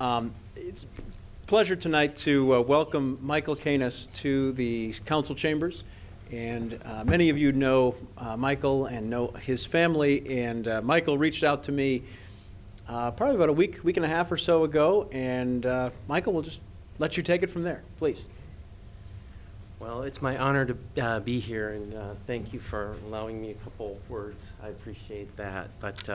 It's a pleasure tonight to welcome Michael Kanis to the council chambers. And many of you know Michael and know his family. And Michael reached out to me probably about a week and a half or so ago. And Michael, we'll just let you take it from there, please. Well, it's my honor to be here, and thank you for allowing me a couple words. I appreciate that. But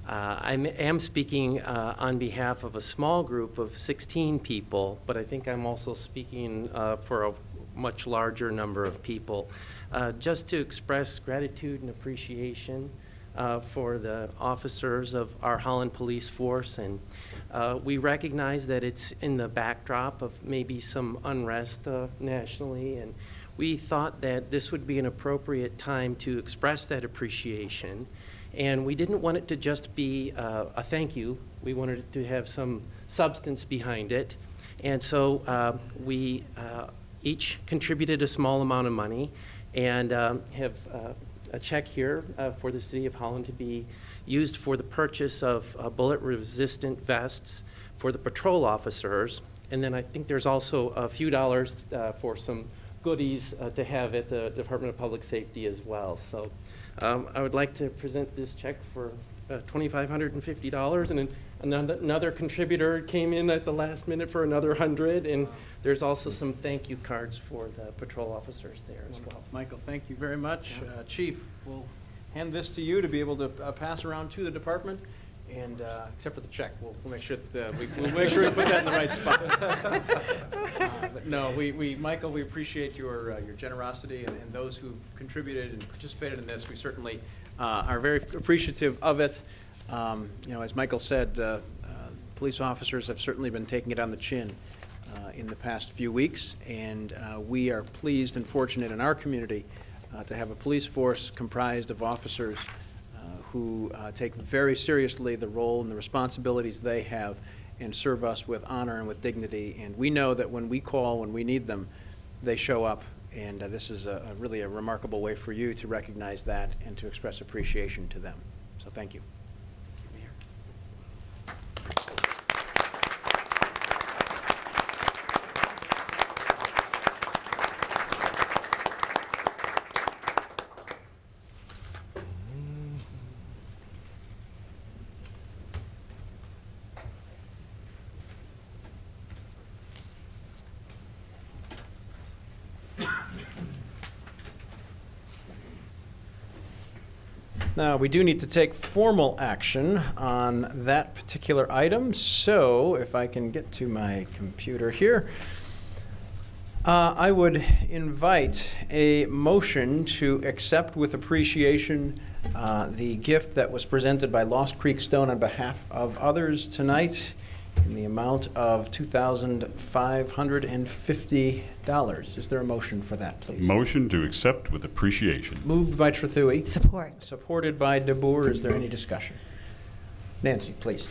I am speaking on behalf of a small group of 16 people, but I think I'm also speaking for a much larger number of people, just to express gratitude and appreciation for the officers of our Holland Police Force. And we recognize that it's in the backdrop of maybe some unrest nationally, and we thought that this would be an appropriate time to express that appreciation. And we didn't want it to just be a thank you. We wanted it to have some substance behind it. And so we each contributed a small amount of money and have a check here for the City of Holland to be used for the purchase of bullet-resistant vests for the patrol officers. And then I think there's also a few dollars for some goodies to have at the Department of Public Safety as well. So I would like to present this check for $2,550, and another contributor came in at the last minute for another $100, and there's also some thank you cards for the patrol officers there as well. Michael, thank you very much. Yeah. Chief, we'll hand this to you to be able to pass around to the department, and except for the check, we'll make sure that we'll make sure we put that in the right spot. But no, Michael, we appreciate your generosity, and those who've contributed and participated in this. We certainly are very appreciative of it. As Michael said, police officers have certainly been taking it on the chin in the past few weeks, and we are pleased and fortunate in our community to have a police force comprised of officers who take very seriously the role and the responsibilities they have and serve us with honor and with dignity. And we know that when we call, when we need them, they show up. And this is really a remarkable way for you to recognize that and to express appreciation to them. So thank you. Now, we do need to take formal action on that particular item, so if I can get to my computer here, I would invite a motion to accept with appreciation the gift that was presented by Lost Creek Stone on behalf of others tonight in the amount of $2,550. Is there a motion for that, please? Motion to accept with appreciation. Moved by Trethewey. Support. Supported by DeBoer. Is there any discussion? Nancy, please.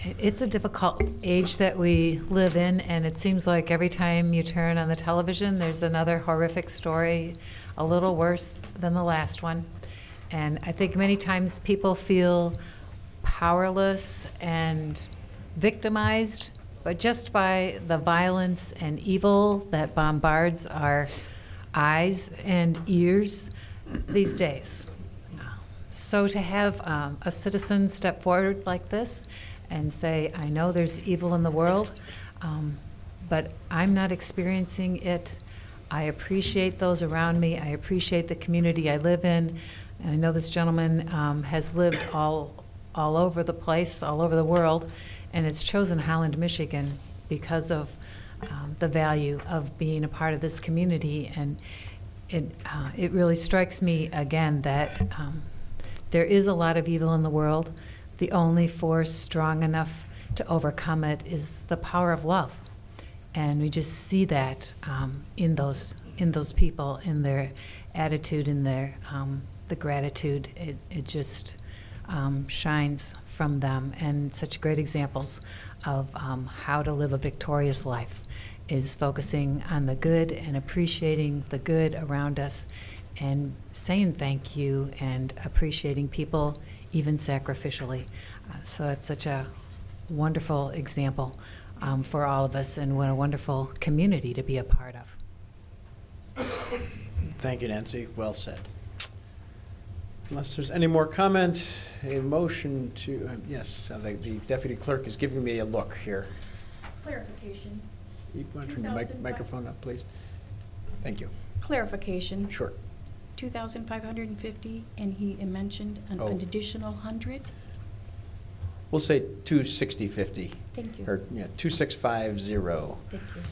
It's a difficult age that we live in, and it seems like every time you turn on the television, there's another horrific story, a little worse than the last one. And I think many times people feel powerless and victimized, but just by the violence and evil that bombards our eyes and ears these days. So to have a citizen step forward like this and say, I know there's evil in the world, but I'm not experiencing it. I appreciate those around me. I appreciate the community I live in. And I know this gentleman has lived all over the place, all over the world, and has chosen Holland, Michigan because of the value of being a part of this community. And it really strikes me again that there is a lot of evil in the world. The only force strong enough to overcome it is the power of love. And we just see that in those people, in their attitude, in their the gratitude. It just shines from them, and such great examples of how to live a victorious life is focusing on the good and appreciating the good around us and saying thank you and appreciating people even sacrificially. So it's such a wonderful example for all of us, and what a wonderful community to be a part of. Thank you, Nancy. Well said. Unless there's any more comment, a motion to, yes, the deputy clerk is giving me a look here. Clarification. You want to turn your 2,500. microphone up, please? Thank you. Clarification. Sure. 2,550, and he mentioned an Oh. additional 100. We'll say 26050. Thank you. Or, yeah, 2650. Thank you.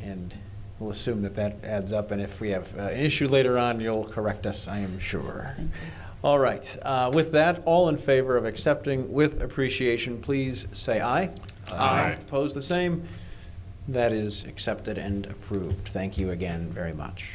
And we'll assume that that adds up, and if we have an issue later on, you'll correct us, I am sure. Thank you. All right, with that, all in favor of accepting with appreciation, please say aye. Aye. Opposed, the same. That is accepted and approved. Thank you again very much.